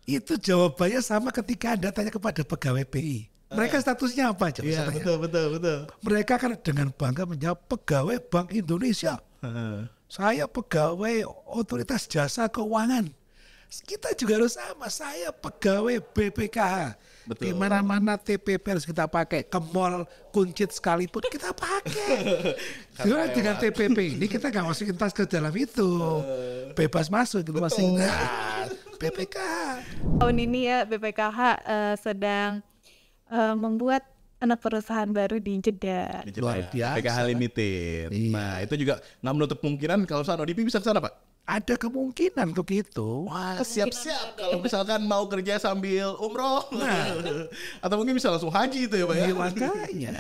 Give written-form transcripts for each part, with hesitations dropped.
Itu jawabannya sama ketika Anda tanya kepada pegawai BI. Mereka statusnya apa aja? Iya, betul. Mereka kan dengan bangga menjawab pegawai Bank Indonesia. Saya pegawai Otoritas Jasa Keuangan. Kita juga harus sama. Saya pegawai BPKH. Di mana-mana TPP harus kita pakai. Ke mall kuncit sekalipun kita pakai. Karena dengan TPP ini kita nggak masukin tas ke dalam itu. Bebas masuk gitu masing. BPKH. Tahun ini ya BPKH sedang membuat anak perusahaan baru di Jeddah. Luar biasa. PKH Limited. Iya. Nah, itu juga nggak menutup kemungkinan kalau misalnya ODP bisa ke sana, Pak. Ada kemungkinan untuk itu. Wah, siap-siap kalau misalkan mau kerja sambil umroh. Atau mungkin bisa langsung haji itu ya, Pak ya. Iya, makanya.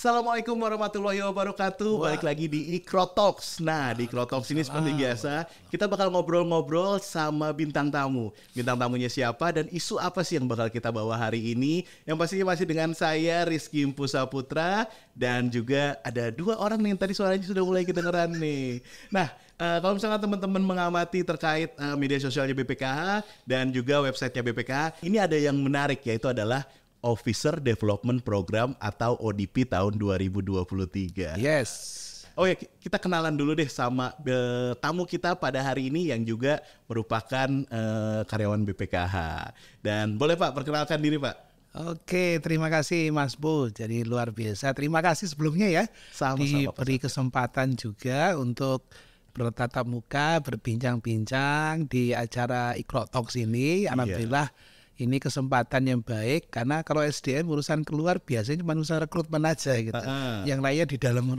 Assalamualaikum warahmatullahi wabarakatuh. Balik lagi di Ikro Talks. Nah, di Ikro Talks ini seperti biasa, kita bakal ngobrol-ngobrol sama bintang tamu. Bintang tamunya siapa dan isu apa sih yang bakal kita bawa hari ini? Yang pastinya masih dengan saya, Rizky Impusa Putra. Dan juga ada dua orang nih yang tadi suaranya sudah mulai kedengeran nih. Nah, kalau misalnya teman-teman mengamati terkait media sosialnya BPKH dan juga websitenya BPKH, ini ada yang menarik, yaitu adalah Officer Development Program atau ODP tahun 2023. Yes. Oh ya, kita kenalan dulu deh sama tamu kita pada hari ini yang juga merupakan karyawan BPKH. Dan boleh Pak, perkenalkan diri Pak. Oke, terima kasih Mas Bu. Jadi luar biasa. Terima kasih sebelumnya ya. Sama-sama, diberi kesempatan juga untuk bertatap muka, berbincang-bincang di acara Ikro Talks ini. Alhamdulillah. Ini kesempatan yang baik karena kalau SDM urusan keluar biasanya cuma urusan rekrutmen aja gitu. Yang lainnya di dalam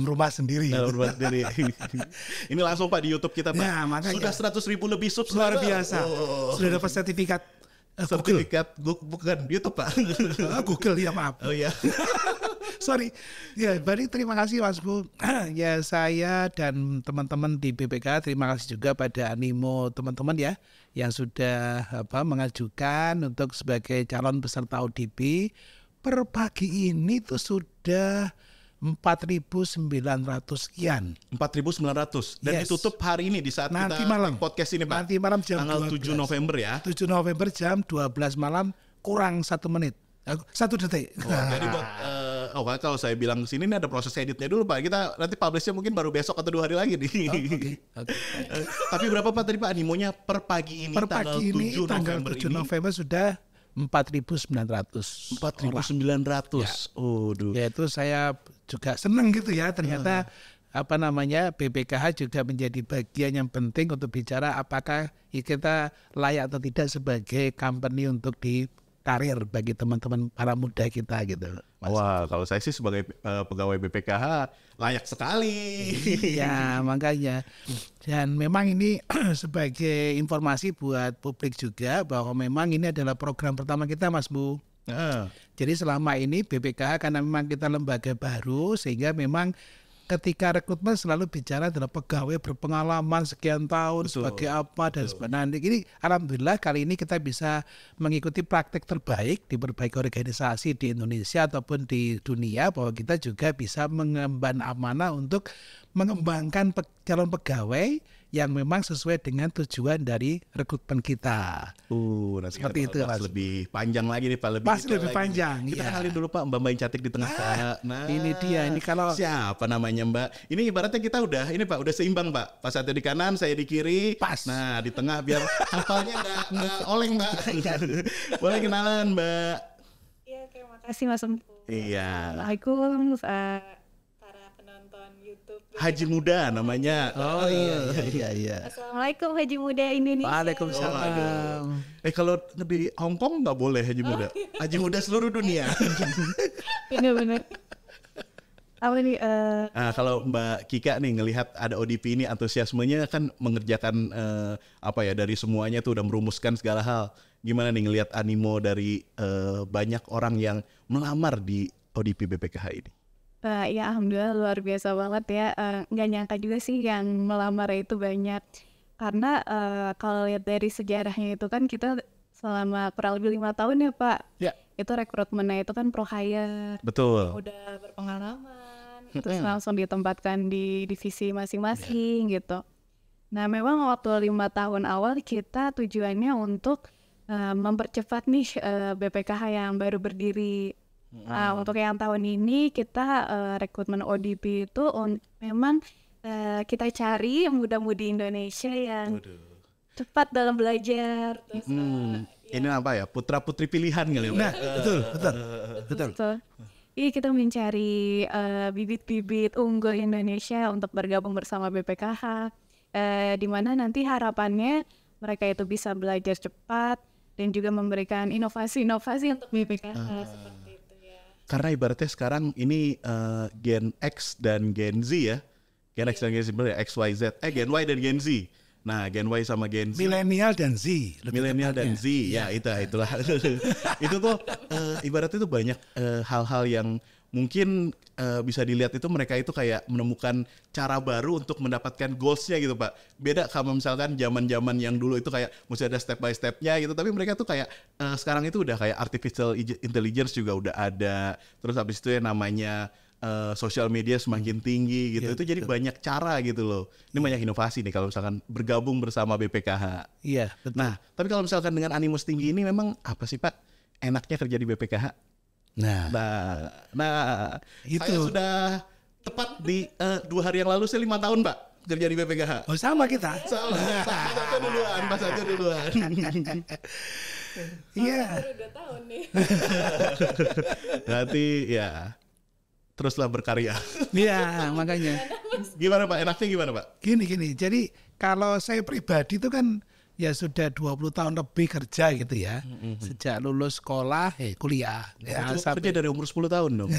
rumah sendiri. Dalam rumah sendiri. Ini langsung Pak di YouTube kita Pak. Ya, makanya. Sudah 100.000 lebih subscriber. Luar biasa. Sudah dapat sertifikat bukan YouTube Pak. Google ya maaf. Oh iya. Sorry. Ya, baik, terima kasih Mas Bu. Ya, saya dan teman-teman di BPK terima kasih juga pada animo teman-teman ya yang sudah mengajukan untuk sebagai calon peserta ODP. Per pagi ini tuh sudah 4.900 sekian. 4.900 dan ditutup hari ini di saat nanti kita malam. podcast ini Pak. Nanti malam jam tanggal 12. 7 November ya. 7 November jam 12 malam kurang 1 menit. 1 detik. Jadi buat kalau saya bilang sini ini ada proses editnya dulu Pak. Kita nanti publishnya mungkin baru besok atau 2 hari lagi nih. Okay. Tapi berapa Pak tadi Pak animonya per pagi ini? Per pagi ini tanggal 7 November sudah 4.900. 4.900. Ya itu saya juga senang gitu ya. Ternyata BPKH juga menjadi bagian yang penting untuk bicara apakah kita layak atau tidak sebagai company untuk di karir bagi teman-teman para muda kita gitu. Mas. Wah, kalau saya sih sebagai pegawai BPKH layak sekali. Ya, makanya. Dan memang ini sebagai informasi buat publik juga bahwa memang ini adalah program pertama kita Mas Bu. Jadi selama ini BPKH karena memang kita lembaga baru sehingga memang ketika rekrutmen selalu bicara adalah pegawai berpengalaman sekian tahun. Betul. Sebagai apa dan sebagainya. Ini alhamdulillah kali ini kita bisa mengikuti praktek terbaik di berbagai organisasi di Indonesia ataupun di dunia bahwa kita juga bisa mengemban amanah untuk mengembangkan calon pegawai yang memang sesuai dengan tujuan dari rekrutmen kita. Nanti seperti itu Mas. Lebih panjang lagi nih Pak. Lebih panjang. Kita kenalin dulu Pak Mbak yang cantik di tengah. Nah, ini dia. Ini kalau siapa namanya Mbak? Ini ibaratnya kita udah seimbang Pak. Pas satu di kanan, saya di kiri. Pas. Nah di tengah biar hafalnya nggak oleng Mbak. Boleh kenalan Mbak? Iya, terima kasih Mas Empu. Iya. Assalamualaikum para penonton YouTube. Haji Muda namanya. Oh iya. Assalamualaikum Haji Muda Indonesia. Waalaikumsalam. Kalau di Hong Kong nggak boleh Haji Muda. Haji Muda seluruh dunia. Bener-bener. Apa nih? Kalau Mbak Kika nih ngelihat ada ODP ini antusiasmenya kan mengerjakan dari semuanya tuh udah merumuskan segala hal. Gimana nih ngelihat animo dari banyak orang yang melamar di ODP BPKH ini? Ya alhamdulillah luar biasa banget ya. Nggak nyangka juga sih yang melamar itu banyak. Karena kalau lihat dari sejarahnya itu kan kita selama kurang lebih 5 tahun ya Pak. Ya. Itu rekrutmennya itu kan pro hire. Betul. Udah berpengalaman. Terus langsung ditempatkan di divisi masing-masing gitu. Nah memang waktu 5 tahun awal kita tujuannya untuk mempercepat nih BPKH yang baru berdiri. Nah, untuk yang tahun ini kita rekrutmen ODP itu memang kita cari muda-mudi Indonesia yang cepat dalam belajar. Terus, ini apa ya, putra-putri pilihan kali ya? Nah, betul. Iya, kita mencari bibit-bibit unggul Indonesia untuk bergabung bersama BPKH. Di mana nanti harapannya mereka itu bisa belajar cepat dan juga memberikan inovasi-inovasi untuk BPKH seperti itu ya. Karena ibaratnya sekarang ini Gen X dan Gen Z ya. Gen X dan Gen Z bener ya, X, Y, Z. Gen Y dan Gen Z. Nah, Gen Y sama Gen Z. Milenial dan Z. Milenial dan Z, ya itulah. Itu tuh ibaratnya tuh banyak hal-hal yang mungkin bisa dilihat itu mereka itu kayak menemukan cara baru untuk mendapatkan goals-nya gitu Pak. Beda sama misalkan zaman-zaman yang dulu itu kayak mesti ada step by step-nya gitu. Tapi mereka tuh kayak sekarang itu udah kayak artificial intelligence juga udah ada. Terus habis itu ya namanya sosial media semakin tinggi gitu. Itu jadi banyak cara gitu loh. Ini banyak inovasi nih kalau misalkan bergabung bersama BPKH. Iya, betul. Nah, tapi kalau misalkan dengan animus tinggi ini memang apa sih Pak enaknya kerja di BPKH? Nah, itu saya sudah tepat di 2 hari yang lalu, saya 5 tahun Pak kerja di BPKH. Oh sama kita. Pas satu duluan. Iya. Baru 2 tahun nih. Berarti ya teruslah berkarya. Iya, makanya. Gimana Pak? Enaknya gimana Pak? Gini. Jadi kalau saya pribadi itu kan ya sudah 20 tahun lebih kerja gitu ya. Sejak lulus sekolah, kuliah. Ya, Kerja dari umur 10 tahun dong.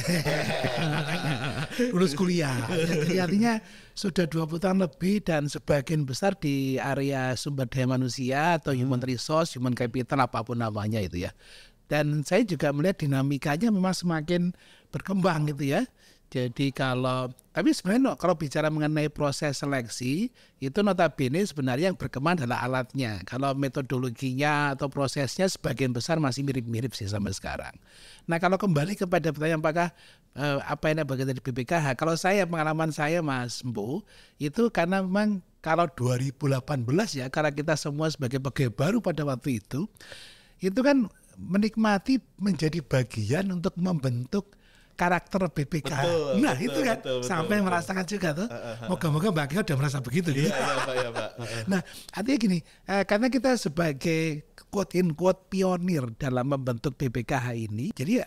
lulus kuliah. Jadi artinya sudah 20 tahun lebih dan sebagian besar di area sumber daya manusia atau human resource, human capital apapun namanya itu ya. Dan saya juga melihat dinamikanya memang semakin berkembang gitu ya. Jadi tapi sebenarnya kalau bicara mengenai proses seleksi, itu notabene sebenarnya yang berkembang adalah alatnya. Kalau metodologinya atau prosesnya sebagian besar masih mirip-mirip sih sampai sekarang. Nah kalau kembali kepada pertanyaan apakah apa yang bagian dari BPKH, kalau pengalaman saya Mas Mbo, itu karena memang kalau 2018 ya, karena kita semua sebagai pegawai baru pada waktu itu kan menikmati menjadi bagian untuk membentuk karakter BPK. Nah itu kan sampai merasakan juga tuh. Moga-moga Mbak Kia udah merasa begitu. Iya Pak. Nah artinya gini, karena kita sebagai quote-in-quote pionir dalam membentuk BPKH ini, jadi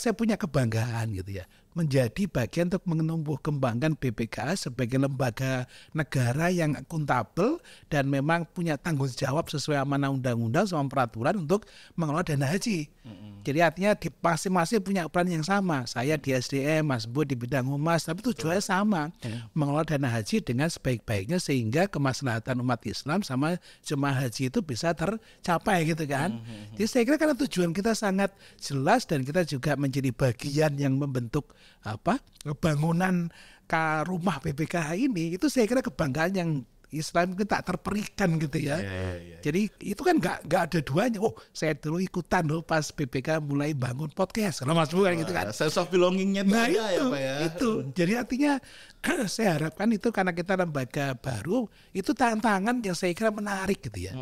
saya punya kebanggaan gitu ya, menjadi bagian untuk menumbuh kembangkan BPKH sebagai lembaga negara yang akuntabel dan memang punya tanggung jawab sesuai amanah undang-undang sama peraturan untuk mengelola dana haji. Jadi artinya di masing-masing punya peran yang sama. Saya di SDM, Mas Bu di bidang humas, tapi tujuannya sama, mengelola dana haji dengan sebaik-baiknya sehingga kemaslahatan umat Islam sama jemaah haji itu bisa tercapai gitu kan. Jadi saya kira karena tujuan kita sangat jelas dan kita juga menjadi bagian yang membentuk bangunan rumah BPKH ini, itu saya kira kebanggaan yang Islam kita tak terperikan gitu ya. Jadi itu kan nggak ada duanya. Oh saya dulu ikutan loh pas BPK mulai bangun podcast. Kalau Mas Bu kan gitu kan. Sense of belongingnya nah itu ya Pak ya. Itu. Jadi artinya saya harapkan itu karena kita lembaga baru, itu tantangan yang saya kira menarik gitu ya.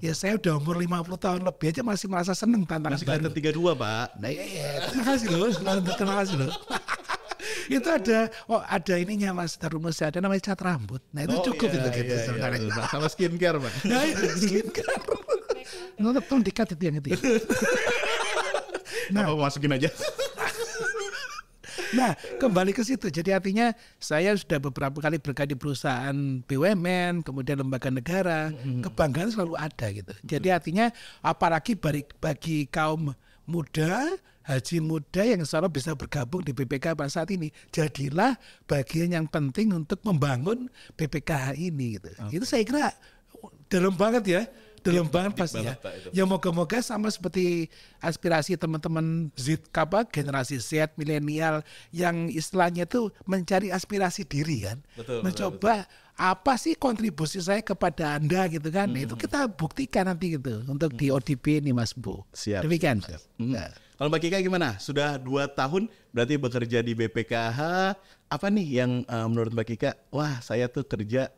Ya saya udah umur 50 tahun lebih aja masih merasa seneng tantangan masih baru. Masih 32 Pak. Nah terima kasih loh. Terima kasih loh. Itu ada ininya Mas, rumusnya ada namanya cat rambut. Nah itu cukup itu gitu sebenarnya. Sama skincare Pak. Nah itu skincare. Tolong dikat itu yang itu. Nah, masukin aja. Nah kembali ke situ. Jadi artinya saya sudah beberapa kali berada di perusahaan BUMN, kemudian lembaga negara, kebanggaan selalu ada gitu. Jadi artinya apalagi bagi kaum muda, haji muda yang insya Allah bisa bergabung di BPKH pada saat ini, jadilah bagian yang penting untuk membangun BPKH ini gitu. Itu saya kira dalam banget ya. dalam banget pas banget, ya. Pak, itu. Ya moga-moga sama seperti aspirasi teman-teman generasi Z, milenial yang istilahnya itu mencari aspirasi diri kan. Betul, Mencoba apa sih kontribusi saya kepada Anda gitu kan. Itu kita buktikan nanti gitu untuk di ODP ini Mas Bu. Siap. Demikian. Siap. Nah. Kalau Mbak Kika gimana? Sudah 2 tahun berarti bekerja di BPKH. Apa nih yang menurut Mbak Kika, wah saya tuh kerja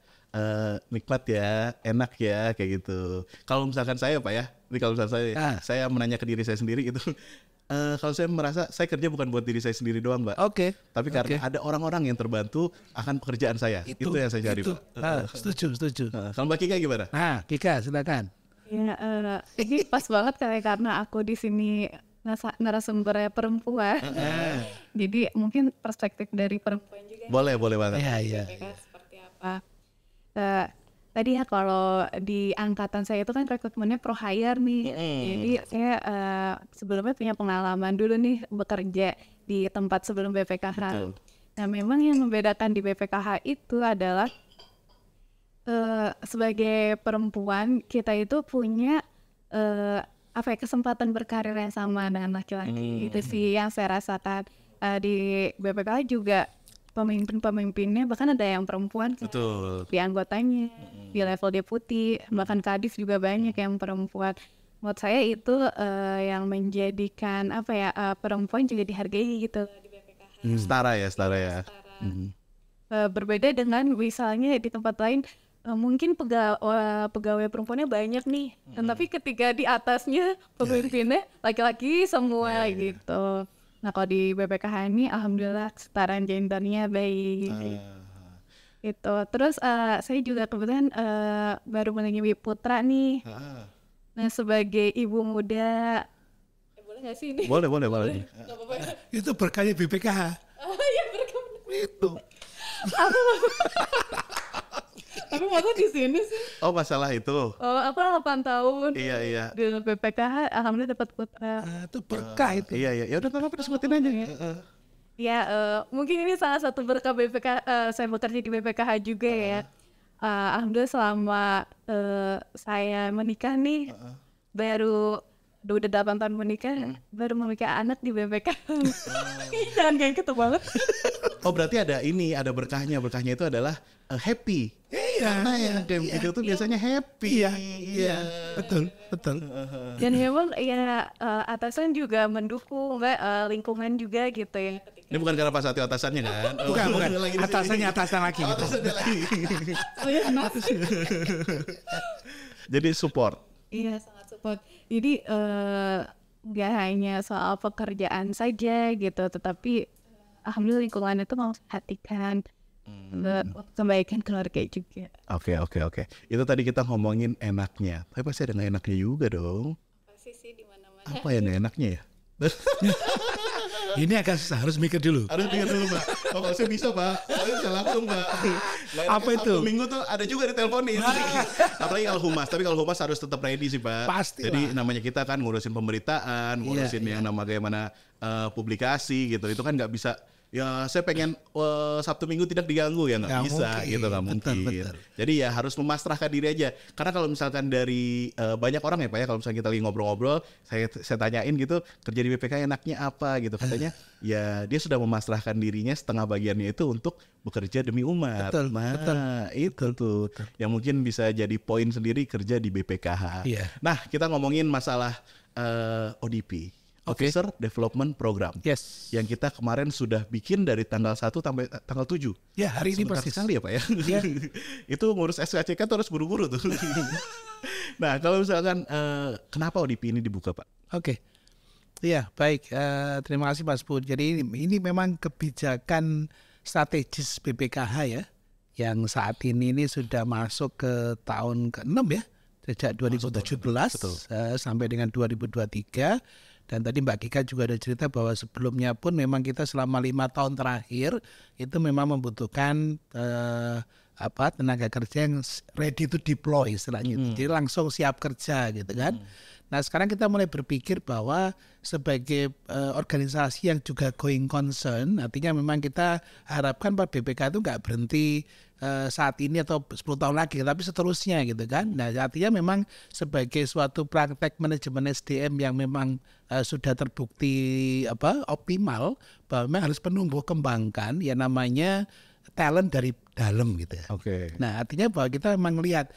nikmat ya, enak ya, kayak gitu. Kalau misalkan saya Pak ya, ini kalau misalkan saya menanya ke diri saya sendiri itu, kalau saya merasa saya kerja bukan buat diri saya sendiri doang Mbak. Oke. Tapi karena ada orang-orang yang terbantu akan pekerjaan saya. Itu yang saya cari Pak. Setuju. Kalau Mbak Kika gimana? Nah, Kika silakan. Ya, ini pas banget karena aku di sini narasumbernya perempuan. Jadi mungkin perspektif dari perempuan juga. Boleh banget. Iya. Seperti apa? Tadi ya kalau di angkatan saya itu kan rekrutmennya pro hire nih. Jadi saya sebelumnya punya pengalaman dulu nih bekerja di tempat sebelum BPKH. Nah memang yang membedakan di BPKH itu adalah sebagai perempuan kita itu punya kesempatan berkarir yang sama dengan laki-laki. Itu sih yang saya rasakan di BPKH juga. Pemimpin-pemimpinnya bahkan ada yang perempuan. Betul. Di anggotanya, di level deputi, bahkan kadif juga banyak yang perempuan. Menurut saya itu yang menjadikan perempuan juga dihargai gitu di BPKH. Setara ya. Berbeda dengan misalnya di tempat lain mungkin pegawai perempuannya banyak nih, tapi ketika di atasnya pemimpinnya laki-laki semua gitu. Nah kalau di BPKH ini alhamdulillah kesetaraan gendernya baik. Gitu. Terus saya juga kebetulan baru menemui putra nih. Nah sebagai ibu muda, boleh nggak sih ini? Boleh. Nggak apa-apa. Itu berkahnya BPKH. Oh iya berkah. Itu. Tapi masa di sini sih? Oh masalah itu. Oh aku 8 tahun. Iya. Di BPKH alhamdulillah dapat putra. Itu berkah itu. Iya. Ya udah nggak apa-apa disebutin aja. Ya mungkin ini salah satu berkah BPKH. Saya bekerja di BPKH juga ya. Alhamdulillah selama saya menikah nih baru udah 8 tahun menikah, baru memiliki anak di BPKH. Jangan kayak gitu banget. Oh berarti ada berkahnya. Berkahnya itu adalah happy. Iya. Karena yang kayak begitu tuh biasanya happy. Iya. Betul. Dan memang ya atasan juga mendukung, lingkungan juga gitu ya. Ini bukan karena Pak Satyo atasannya kan? Bukan. Atasan lagi gitu. Atasannya lagi. Oh ya, kenapa? Jadi support. Iya sangat support. Jadi nggak hanya soal pekerjaan saja gitu, tetapi alhamdulillah lingkungan itu memperhatikan kebaikan keluarga juga. Oke. Itu tadi kita ngomongin enaknya, tapi pasti ada nggak enaknya juga dong. Pasti sih di mana-mana. Apa yang nggak enaknya ya? Ini agak susah, harus mikir dulu. Harus pikir dulu Pak. Oh kalau saya bisa Pak, saya bisa langsung Pak. Apa itu? Sabtu Minggu tuh ada juga diteleponin. Apalagi kalau humas, tapi kalau humas harus tetap ready sih Pak. Pasti Jadi lah. namanya kita kan ngurusin pemberitaan, ngurusin yang nama bagaimana publikasi gitu. Itu kan nggak bisa. Ya saya pengen Sabtu Minggu tidak diganggu ya nggak bisa mungkin. gitu nggak mungkin. Betul. Jadi ya harus memasrahkan diri aja. Karena kalau misalkan dari banyak orang ya Pak ya, kalau misalnya kita lagi ngobrol-ngobrol, saya tanyain gitu kerja di BPK enaknya apa gitu, katanya ya dia sudah memasrahkan dirinya setengah bagiannya itu untuk bekerja demi umat. Betul. Itu tuh yang mungkin bisa jadi poin sendiri kerja di BPKH. Iya. Nah kita ngomongin masalah ODP. Officer Development Program. Yes. Yang kita kemarin sudah bikin dari tanggal 1 sampai tanggal 7. Ya hari ini Sebentar persis. sekali ya Pak ya. Iya. Itu ngurus SKCK tuh harus buru-buru tuh. Nah kalau misalkan kenapa ODP ini dibuka Pak? Oke. Iya baik. Terima kasih Mas Bud. Jadi ini memang kebijakan strategis BPKH ya. Yang saat ini sudah masuk ke tahun ke-6 ya. Sejak 2017 sampai dengan 2023. Dan tadi Mbak Kika juga ada cerita bahwa sebelumnya pun memang kita selama 5 tahun terakhir itu memang membutuhkan tenaga kerja yang ready to deploy istilahnya. Jadi langsung siap kerja gitu kan. Nah sekarang kita mulai berpikir bahwa sebagai organisasi yang juga going concern, artinya memang kita harapkan Pak BPK itu nggak berhenti saat ini atau 10 tahun lagi, tapi seterusnya gitu kan. Nah artinya memang sebagai suatu praktek manajemen SDM yang memang sudah terbukti optimal, bahwa memang harus penumbuh kembangkan ya namanya talent dari dalam gitu ya. Nah artinya bahwa kita memang melihat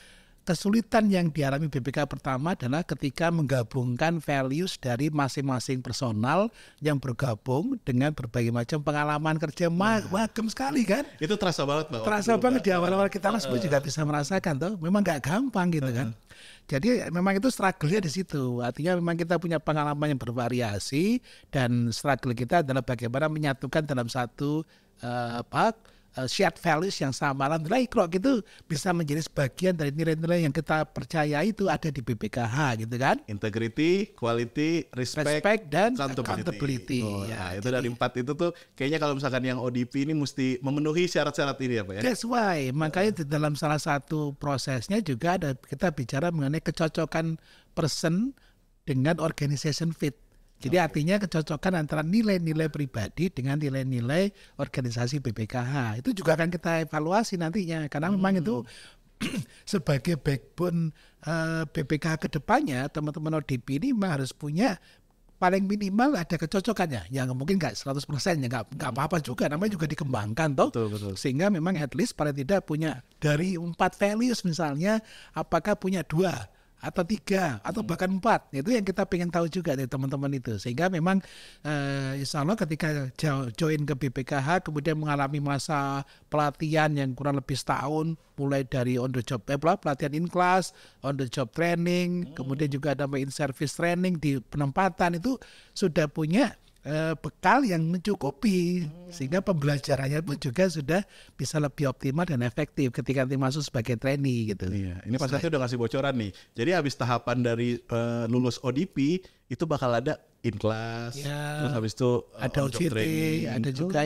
kesulitan yang dialami BPK pertama adalah ketika menggabungkan values dari masing-masing personal yang bergabung dengan berbagai macam pengalaman kerja macam sekali kan. Itu terasa banget Pak. Terasa banget di awal-awal kita Mas Bu juga bisa merasakan tuh. Memang nggak gampang gitu kan. Jadi memang itu struggle-nya di situ. Artinya memang kita punya pengalaman yang bervariasi dan struggle kita adalah bagaimana menyatukan dalam satu shared values yang sama. Alhamdulillah Iqra gitu bisa menjadi sebagian dari nilai-nilai yang kita percaya itu ada di BPKH gitu kan. Integrity, quality, respect dan accountability. Ya, itu dari 4 itu tuh kayaknya kalau misalkan yang ODP ini mesti memenuhi syarat-syarat ini ya Pak ya. That's why makanya di dalam salah satu prosesnya juga ada kita bicara mengenai kecocokan person dengan organization fit. Jadi artinya kecocokan antara nilai-nilai pribadi dengan nilai-nilai organisasi BPKH. Itu juga akan kita evaluasi nantinya. Karena memang itu sebagai backbone BPKH ke depannya, teman-teman ODP ini memang harus punya paling minimal ada kecocokannya. Yang mungkin nggak 100% ya, nggak apa-apa juga. Namanya juga dikembangkan toh. Betul. Sehingga memang at least paling tidak punya dari 4 values misalnya, apakah punya 2 atau 3 atau bahkan 4. Itu yang kita pengen tahu juga dari teman-teman itu. Sehingga memang insya Allah ketika join ke BPKH kemudian mengalami masa pelatihan yang kurang lebih setahun, mulai dari on the job pelatihan in class, on the job training, kemudian juga ada in service training di penempatan, itu sudah punya bekal yang mencukupi sehingga pembelajarannya pun juga sudah bisa lebih optimal dan efektif ketika nanti masuk sebagai trainee gitu. Iya, ini Pak Satya udah ngasih bocoran nih. Jadi habis tahapan dari lulus ODP itu bakal ada in class, terus habis itu ada OJT, ada juga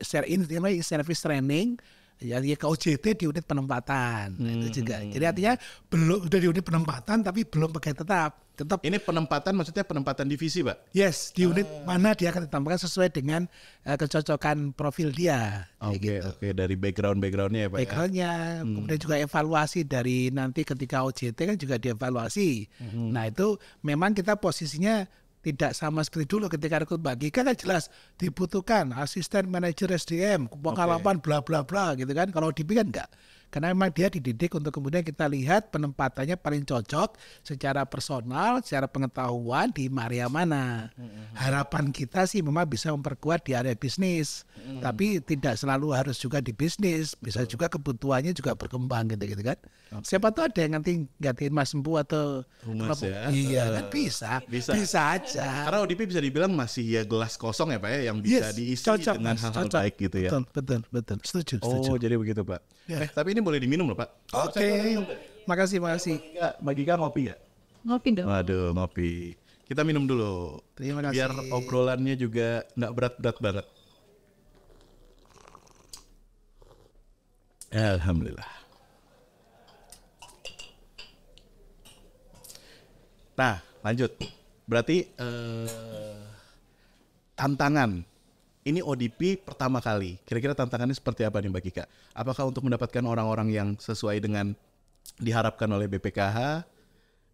share in service training. Ya ke OJT di unit penempatan itu juga. Jadi artinya belum udah di unit penempatan tapi belum pegawai tetap. Ini penempatan maksudnya penempatan divisi Pak? Yes, di unit mana dia akan ditempatkan sesuai dengan kecocokan profil dia. Oke, dari backgroundnya ya Pak. Backgroundnya, kemudian juga evaluasi dari nanti ketika OJT kan juga dievaluasi. Nah itu memang kita posisinya tidak sama seperti dulu ketika rekrut Mbak Gika kan jelas dibutuhkan asisten manajer SDM, pengalaman bla bla bla gitu kan. Kalau ODP kan enggak. Karena memang dia dididik untuk kemudian kita lihat penempatannya paling cocok secara personal, secara pengetahuan di area mana. Harapan kita sih memang bisa memperkuat di area bisnis. Tapi tidak selalu harus juga di bisnis. Bisa juga kebutuhannya juga berkembang gitu kan. Siapa tahu ada yang nanti gantiin Mas Empu atau Humas ya. Iya kan bisa aja. Karena ODP bisa dibilang masih ya gelas kosong ya Pak ya, yang bisa diisi dengan hal-hal baik gitu ya. Betul. Setuju. Oh jadi begitu Pak. Tapi ini boleh diminum loh Pak. Oke. Makasih. Mbak Gika ngopi ya? Ngopi dong. Waduh ngopi. Kita minum dulu. Terima kasih. Biar obrolannya juga nggak berat-berat banget. Alhamdulillah. Nah lanjut. Berarti tantangan. Ini ODP pertama kali. Kira-kira tantangannya seperti apa nih Mbak Gika? Apakah untuk mendapatkan orang-orang yang sesuai dengan diharapkan oleh BPKH?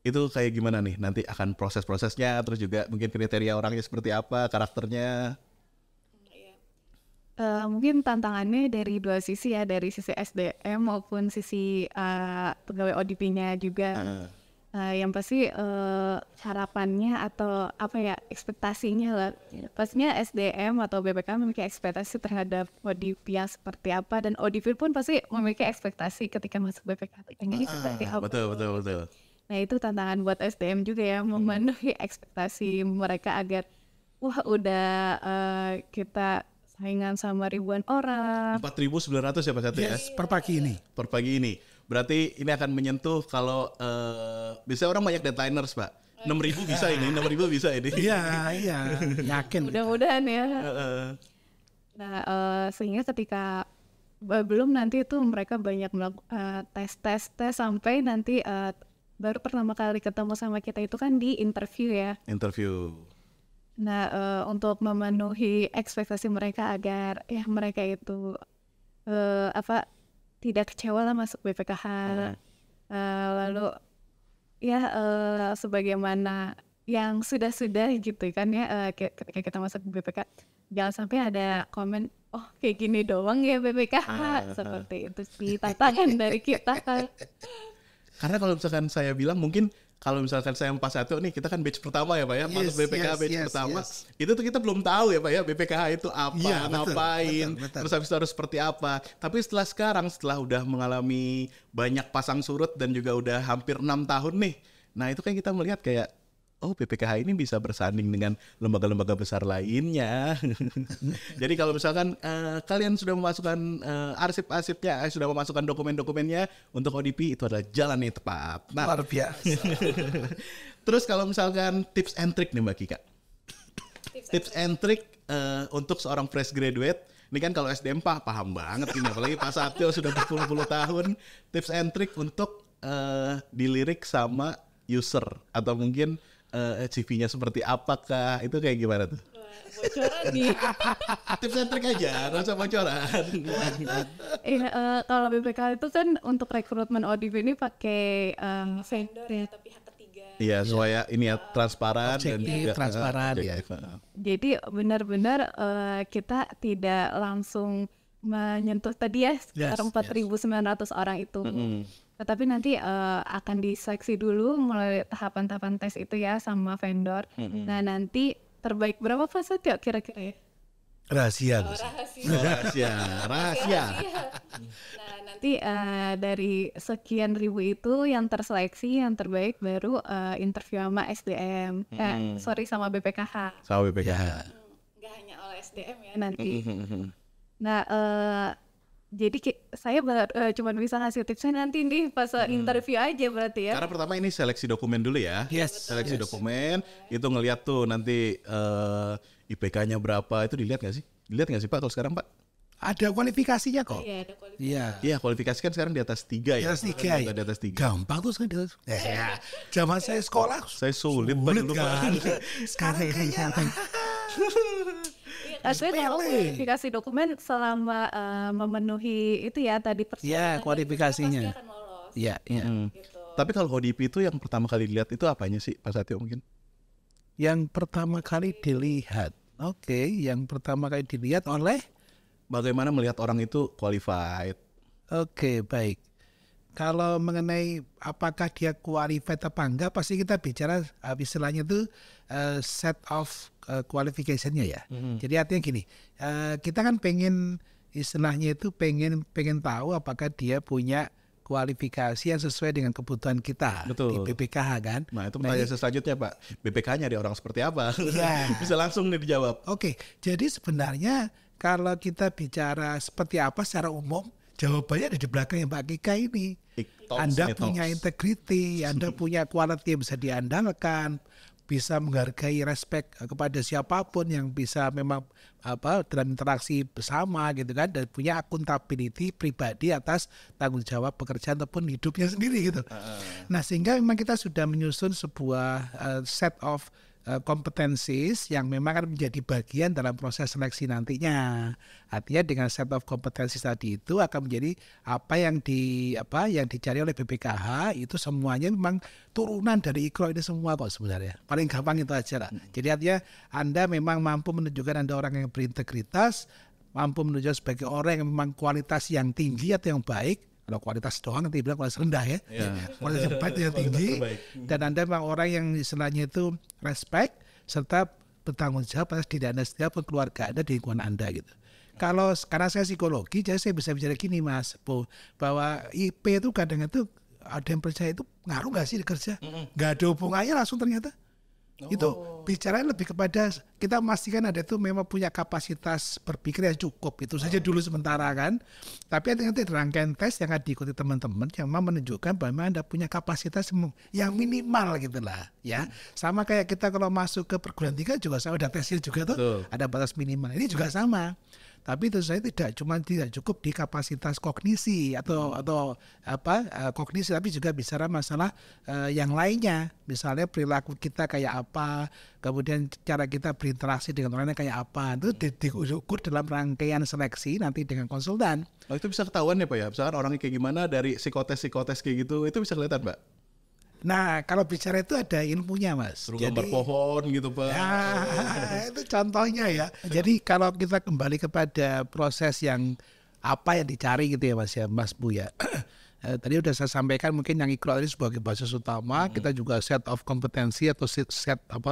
Itu kayak gimana nih? Nanti akan proses-prosesnya, terus juga mungkin kriteria orangnya seperti apa, karakternya? Mungkin tantangannya dari 2 sisi ya, dari sisi SDM maupun sisi pegawai ODP-nya juga. Yang pasti harapannya atau ekspektasinya lah. Pastinya SDM atau BPK memiliki ekspektasi terhadap ODP yang seperti apa, dan ODP pun pasti memiliki ekspektasi ketika masuk BPK. Ini seperti apa? Betul. Nah itu tantangan buat SDM juga ya, memenuhi ekspektasi mereka agar udah kita saingan sama ribuan orang. 4.900 ya Pak Satya ya? Per pagi ini. Berarti ini akan menyentuh kalau biasanya orang banyak deadliners Pak. 6.000 bisa ini, 6.000 bisa ini. Iya, yakin. Mudah-mudahan ya. Nah, sehingga ketika belum nanti itu mereka banyak melakukan tes sampai nanti baru pertama kali ketemu sama kita itu kan di interview ya. Interview. Nah, untuk memenuhi ekspektasi mereka agar ya mereka itu tidak kecewa lah masuk BPKH. Lalu ya sebagaimana yang sudah-sudah gitu kan ya, ketika kita masuk BPK, jangan sampai ada komen, oh kayak gini doang ya BPKH, seperti itu sih tantangan dari kita kan. Karena kalau misalkan saya bilang mungkin kalau misalkan saya pas satu nih, kita kan batch pertama ya Pak ya, masuk BPKH batch pertama, itu tuh kita belum tahu ya Pak ya, BPKH itu apa, ngapain, betul. Terus habis itu harus seperti apa. Tapi setelah udah mengalami banyak pasang surut dan juga udah hampir 6 tahun nih, nah itu kan kita melihat kayak, oh BPKH ini bisa bersanding dengan lembaga-lembaga besar lainnya. Jadi kalau misalkan kalian sudah memasukkan arsip-arsipnya, sudah memasukkan dokumen-dokumennya untuk ODP, itu adalah jalan yang tepat. Nah, luar biasa. Terus kalau misalkan tips and trick nih Mbak Kika. Tips and trick untuk seorang fresh graduate. Ini kan kalau SDM paham banget ini, apalagi Pak Satyo sudah berpuluh-puluh tahun. Tips and trick untuk dilirik sama user atau mungkin CV-nya seperti apakah, itu kayak gimana tuh? Bocoran nih. Tips and trick aja, nggak usah bocoran. Kalau BPK itu kan untuk rekrutmen ODP ini pakai vendor ya, tapi pihak ketiga. Iya, supaya ini ya transparan dan juga transparan. Jadi benar-benar kita tidak langsung menyentuh tadi ya sekitar 4.900 orang itu. Tetapi nanti akan diseleksi dulu melalui tahapan-tahapan tes itu ya sama vendor. Nah nanti terbaik berapa Pak Satyo kira-kira ya? Rahasia. Rahasia. Nah nanti dari sekian ribu itu yang terseleksi yang terbaik baru interview sama SDM. Sama BPKH. Sama BPKH. Nggak hanya oleh SDM ya nanti. Nah jadi saya cuma bisa ngasih tipsnya nanti nih pas interview aja berarti ya. Karena pertama ini seleksi dokumen dulu ya. Seleksi dokumen, itu ngelihat tuh nanti IPK-nya berapa, itu dilihat nggak sih? Dilihat nggak sih Pak kalau sekarang Pak? Ada kualifikasinya kok. Iya, ada kualifikasi. Iya, kualifikasi kan sekarang di atas 3 ya. Di atas 3. Gampang tuh sekarang. Zaman saya sekolah. Saya sulit dulu kan. Sekarang Artinya kalau kualifikasi dokumen selama memenuhi itu ya tadi persyaratan. Ya, kualifikasinya. Pasti akan lolos. Iya. Gitu. Tapi kalau ODP itu yang pertama kali dilihat itu apanya sih Pak Satyo mungkin? Yang pertama kali dilihat. Oke, yang pertama kali dilihat oleh bagaimana melihat orang itu qualified. Oke, baik. Kalau mengenai apakah dia qualified apa enggak, pasti kita bicara istilahnya itu set of qualification-nya ya. Jadi artinya gini, kita kan pengen istilahnya itu pengen tahu apakah dia punya kualifikasi yang sesuai dengan kebutuhan kita. Betul. Di BPKH kan. Nah itu pertanyaan selanjutnya Pak, BPK-nya ada orang seperti apa? Ya. Bisa langsung nih dijawab. Oke, jadi sebenarnya kalau kita bicara seperti apa secara umum, jawabannya ada di belakang yang Mbak Kika ini. Anda punya integriti, Anda punya quality yang bisa diandalkan, bisa menghargai respect kepada siapapun yang bisa memang dalam interaksi bersama gitu kan, dan punya accountability pribadi atas tanggung jawab pekerjaan ataupun hidupnya sendiri gitu. Nah sehingga memang kita sudah menyusun sebuah set of kompetensis yang memang akan menjadi bagian dalam proses seleksi nantinya. Artinya dengan set of kompetensis tadi itu akan menjadi apa yang dicari oleh BPKH itu semuanya memang turunan dari IKRO ini semua kok sebenarnya. Paling gampang itu aja lah. Jadi artinya Anda memang mampu menunjukkan Anda orang yang berintegritas, mampu menunjukkan sebagai orang yang memang kualitas yang tinggi atau yang baik. Kalau kualitas doang nanti bilang kualitas rendah ya. Kualitas yang baik yang tinggi. Dan Anda memang orang yang istilahnya itu respect serta bertanggung jawab atas diri Anda sendiri pun keluarga Anda di lingkungan Anda gitu. Kalau karena saya psikologi, jadi saya bisa bicara gini Mas, bahwa IP itu kadang itu ada yang percaya itu ngaruh nggak sih di kerja? Nggak ada hubungannya langsung ternyata. Itu bicara lebih kepada kita memastikan ada itu memang punya kapasitas berpikir yang cukup, itu saja dulu sementara kan. Tapi nanti rangkaian tes yang akan diikuti teman-teman yang memang menunjukkan bahwa Anda punya kapasitas yang minimal gitulah ya. Sama kayak kita kalau masuk ke perguruan tinggi juga sama, ada tesnya juga tuh. Ada batas minimal. Ini juga sama. Tapi itu saya tidak cukup di kapasitas kognisi atau kognisi, tapi juga bicara masalah yang lainnya. Misalnya perilaku kita kayak apa, kemudian cara kita berinteraksi dengan orang lain kayak apa. Itu diukur dalam rangkaian seleksi nanti dengan konsultan. Oh, itu bisa ketahuan ya Pak ya? Misalkan orangnya kayak gimana dari psikotes kayak gitu, itu bisa kelihatan Pak? Nah, kalau bicara itu ada ilmunya, Mas. Suruh gambar pohon gitu Pak. Ya, itu contohnya ya. Jadi kalau kita kembali kepada proses yang apa yang dicari gitu ya Mas Bu ya. Tadi udah saya sampaikan mungkin yang Iqra ini sebagai basis utama, kita juga set of kompetensi atau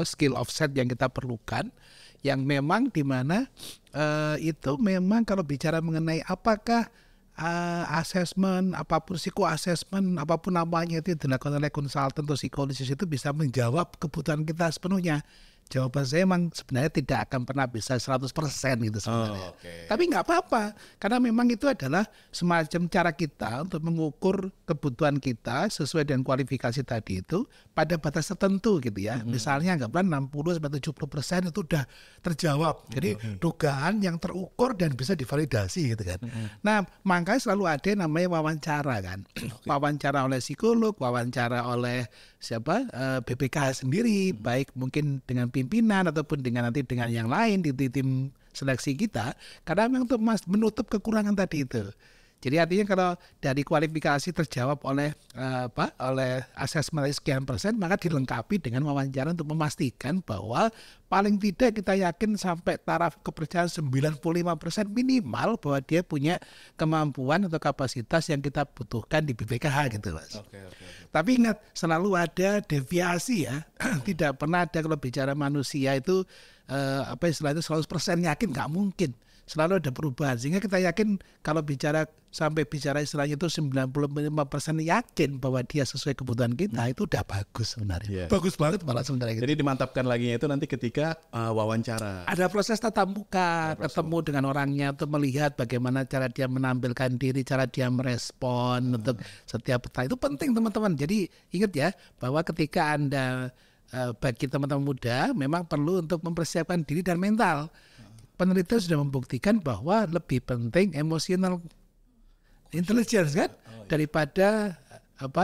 skill of set yang kita perlukan, yang memang di mana itu memang kalau bicara mengenai apakah asesmen, apapun psiko-asesmen, apapun namanya itu dilakukan oleh konsultan atau psikologis itu bisa menjawab kebutuhan kita sepenuhnya. Jawaban saya memang sebenarnya tidak akan pernah bisa 100% gitu sebenarnya. Tapi nggak apa-apa, karena memang itu adalah semacam cara kita untuk mengukur kebutuhan kita sesuai dengan kualifikasi tadi itu pada batas tertentu gitu ya. Misalnya anggaplah 60-70% itu udah terjawab. Jadi dugaan yang terukur dan bisa divalidasi gitu kan. Nah, makanya selalu ada yang namanya wawancara kan. Wawancara oleh psikolog, wawancara oleh BPK sendiri, baik mungkin dengan pimpinan ataupun dengan yang lain di tim seleksi kita, karena memang untuk menutup kekurangan tadi itu. Jadi artinya kalau dari kualifikasi terjawab oleh asesmen sekian persen, maka dilengkapi dengan wawancara untuk memastikan bahwa paling tidak kita yakin sampai taraf kepercayaan 95% minimal bahwa dia punya kemampuan atau kapasitas yang kita butuhkan di BPKH gitu Mas. Tapi ingat, selalu ada deviasi ya. Tidak pernah ada kalau bicara manusia itu istilahnya 100% yakin, nggak mungkin. Selalu ada perubahan, sehingga kita yakin kalau sampai bicara istilahnya itu 95% yakin bahwa dia sesuai kebutuhan kita, itu udah bagus sebenarnya. Bagus banget malah sebenarnya. Jadi dimantapkan lagi itu nanti ketika wawancara. Ada proses tatap muka, ketemu dengan orangnya untuk melihat bagaimana cara dia menampilkan diri, cara dia merespon untuk setiap pertanyaan. Itu penting teman-teman. Jadi ingat ya bahwa ketika Anda bagi teman-teman muda memang perlu untuk mempersiapkan diri dan mental. Penelitian sudah membuktikan bahwa lebih penting emotional intelligence kan daripada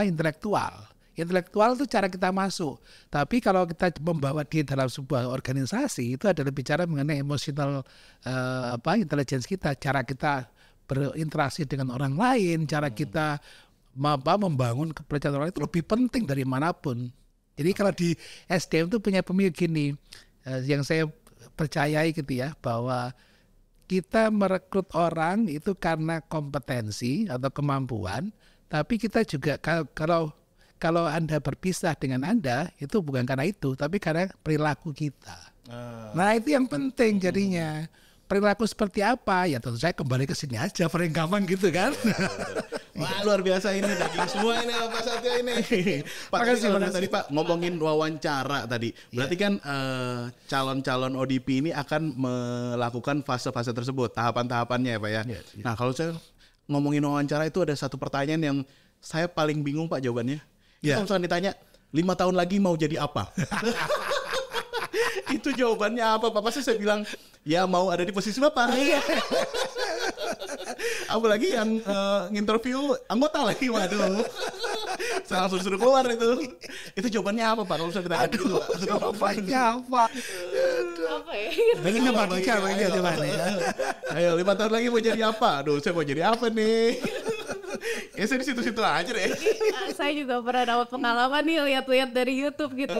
intelektual. Intelektual itu cara kita masuk. Tapi kalau kita membawa dia dalam sebuah organisasi, itu adalah bicara mengenai emotional intelligence kita, cara kita berinteraksi dengan orang lain, cara kita membangun kepercayaan orang itu lebih penting dari manapun. Jadi kalau di SDM itu punya pemikiran gini, yang saya percayai gitu ya, bahwa kita merekrut orang itu karena kompetensi atau kemampuan, tapi kita juga kalau Anda berpisah dengan Anda itu bukan karena itu, tapi karena perilaku kita. Nah itu yang penting jadinya. Perilaku seperti apa? Ya tentu saya kembali ke sini aja, paling gampang gitu kan. Wah luar biasa ini, daging semua ini Pak Satyo ini. Pak, tadi Pak ngomongin wawancara tadi, berarti kan calon-calon ODP ini akan melakukan fase-fase tersebut, tahapan-tahapannya ya Pak ya. Nah kalau saya ngomongin wawancara itu ada satu pertanyaan yang saya paling bingung Pak jawabannya. Kalau misalnya ditanya 5 tahun lagi mau jadi apa? Itu jawabannya apa Pak? Pasti saya bilang ya mau ada di posisi Bapak. Apalagi yang nginterview anggota lagi, waduh. Saya langsung suruh keluar itu. Itu jawabannya apa Pak? Kalau misalnya kita gitu Pak. Jawabannya apa? Apa ya? Ini jawabannya gimana ya? Ayo 5 tahun lagi mau jadi apa? Aduh saya mau jadi apa nih? Ya saya di situ-situ aja deh. Saya juga pernah dapat pengalaman nih lihat-lihat dari YouTube gitu.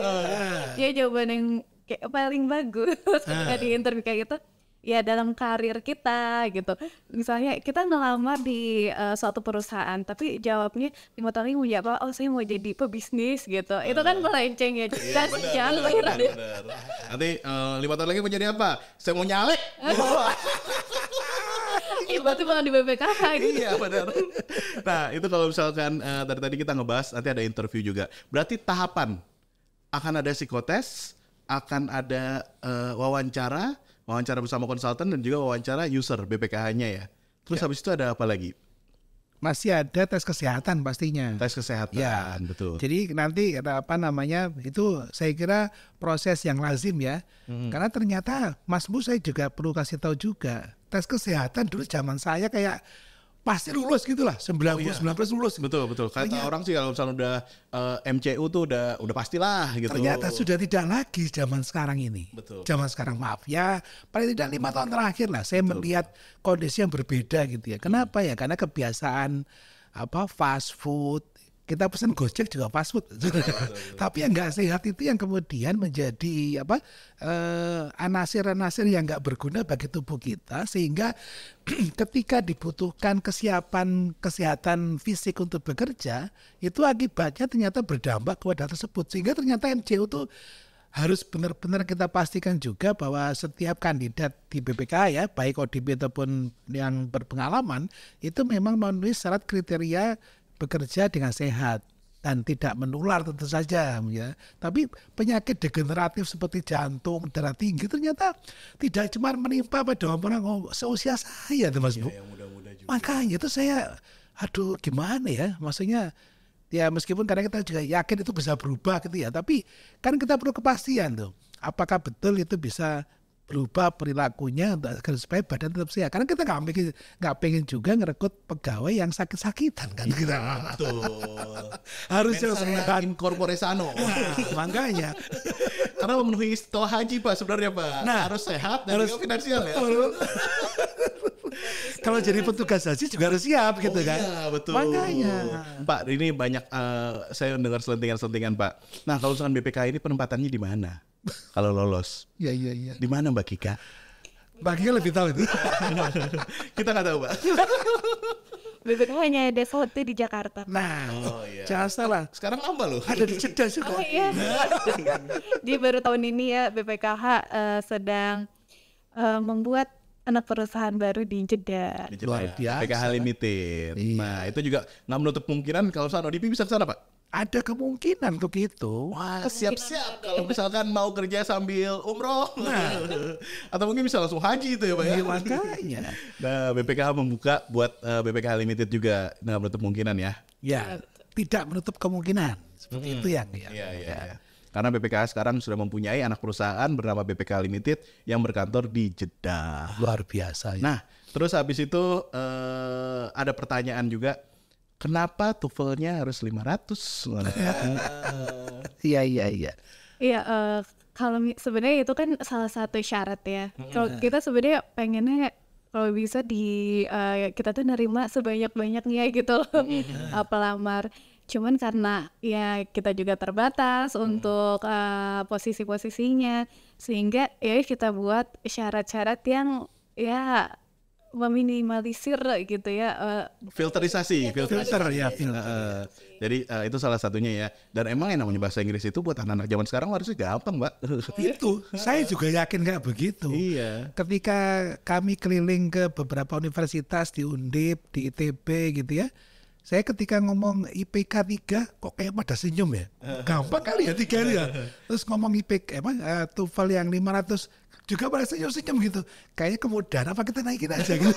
Ya jawaban yang kayak paling bagus ketika di interview kayak gitu. Ya dalam karir kita gitu. Misalnya kita ngelamar di suatu perusahaan, tapi jawabnya 5 tahun lagi mau jadi apa? Oh saya mau jadi pebisnis gitu. Itu kan melenceng ya. Dan jangan benar. Nanti 5 tahun lagi mau jadi apa? Saya mau nyalek. Berarti malah di BPKH gitu. Iya benar. Nah itu kalau misalkan tadi kita ngebahas, nanti ada interview juga. Berarti tahapan akan ada psikotes, akan ada wawancara bersama konsultan dan juga wawancara user BPKH-nya ya. Terus habis itu ada apa lagi? Masih ada tes kesehatan pastinya. Tes kesehatan, ya, betul. Jadi nanti ada itu saya kira proses yang lazim ya. Karena ternyata Mas Bu saya juga perlu kasih tahu juga. tes kesehatan dulu zaman saya kayak pasti lulus gitulah, 99% lulus. Betul. Kata orang sih kalau misalnya udah MCU tuh udah pastilah gitu. Ternyata sudah tidak lagi zaman sekarang ini. Betul. Zaman sekarang maaf ya, paling tidak 5 tahun terakhir lah saya melihat kondisi yang berbeda gitu ya. Kenapa ya? Karena kebiasaan fast food. Kita pesan Gojek juga fast food. Tapi yang nggak sehat itu yang kemudian menjadi anasir-anasir yang nggak berguna bagi tubuh kita, sehingga ketika dibutuhkan kesiapan kesehatan fisik untuk bekerja, itu akibatnya ternyata berdampak kepada tersebut. Sehingga ternyata MCU itu harus benar-benar kita pastikan juga bahwa setiap kandidat di BPK ya, baik ODP ataupun yang berpengalaman, itu memang memenuhi syarat kriteria bekerja dengan sehat dan tidak menular tentu saja ya. Tapi penyakit degeneratif seperti jantung, darah tinggi ternyata tidak cuma menimpa pada orang seusia saya tuh Mas Bu. Yang muda-muda juga. Makanya itu saya gimana ya? Maksudnya ya meskipun karena kita juga yakin itu bisa berubah gitu ya, tapi kan kita perlu kepastian tuh. Apakah betul itu bisa berubah perilakunya supaya badan tetap sehat. Karena kita nggak pengen juga ngerekrut pegawai yang sakit-sakitan kan kita. Betul. Harus yang sehat. Incorpore sano. Makanya. Karena memenuhi istilah haji Pak sebenarnya Pak. Harus sehat dan juga finansial ya. Kalau jadi petugas haji juga harus siap gitu kan. Iya betul. Makanya. Pak ini banyak saya dengar selentingan-selentingan Pak. Nah kalau misalkan BPK ini penempatannya di mana? Kalau lolos. Iya. Di mana Mbak Kika? Mbak Kika lebih tahu itu. Kita nggak tahu Pak. BPK hanya ada satu di Jakarta. Nah, jangan salah. Sekarang nambah loh. Ada di Jeddah juga. Oh iya. Jadi baru tahun ini ya BPKH sedang membuat anak perusahaan baru di Jeddah. Luar biasa. PKH Limited. Iya. Nah itu juga nggak menutup kemungkinan kalau misalnya ODP bisa ke sana Pak. Ada kemungkinan untuk itu. Wah siap-siap kalau misalkan mau kerja sambil umroh. Atau mungkin bisa langsung haji itu ya Pak ya. Iya, makanya. Nah BPKH membuka buat BPKH Limited juga nggak menutup kemungkinan ya. Ya, tidak menutup kemungkinan. Seperti itu ya. Iya. Karena BPKH sekarang sudah mempunyai anak perusahaan bernama BPKH Limited yang berkantor di Jeddah. Luar biasa. Ya. Nah, terus habis itu ada pertanyaan juga, kenapa TOEFL-nya harus 500? Iya. Iya, kalau sebenarnya itu kan salah satu syarat ya. Kalau kita sebenarnya pengennya kalau bisa kita tuh nerima sebanyak-banyaknya gitu loh pelamar. Cuman karena ya kita juga terbatas untuk posisi-posisinya, sehingga ya kita buat syarat-syarat yang ya meminimalisir gitu ya. Filterisasi. Filter ya. Jadi itu salah satunya ya. Dan emang yang namanya bahasa Inggris itu buat anak-anak zaman sekarang harusnya gampang, Mbak. Itu, saya juga yakin kayak begitu. Iya. Ketika kami keliling ke beberapa universitas di Undip, di ITB gitu ya, saya ketika ngomong IPK 3 kok kayak pada senyum ya. Gampang kali ya 3 ya. Terus ngomong IPK TOEFL yang 500 juga pada senyum-senyum gitu. Kayaknya kemudahan apa kita naikin aja gitu.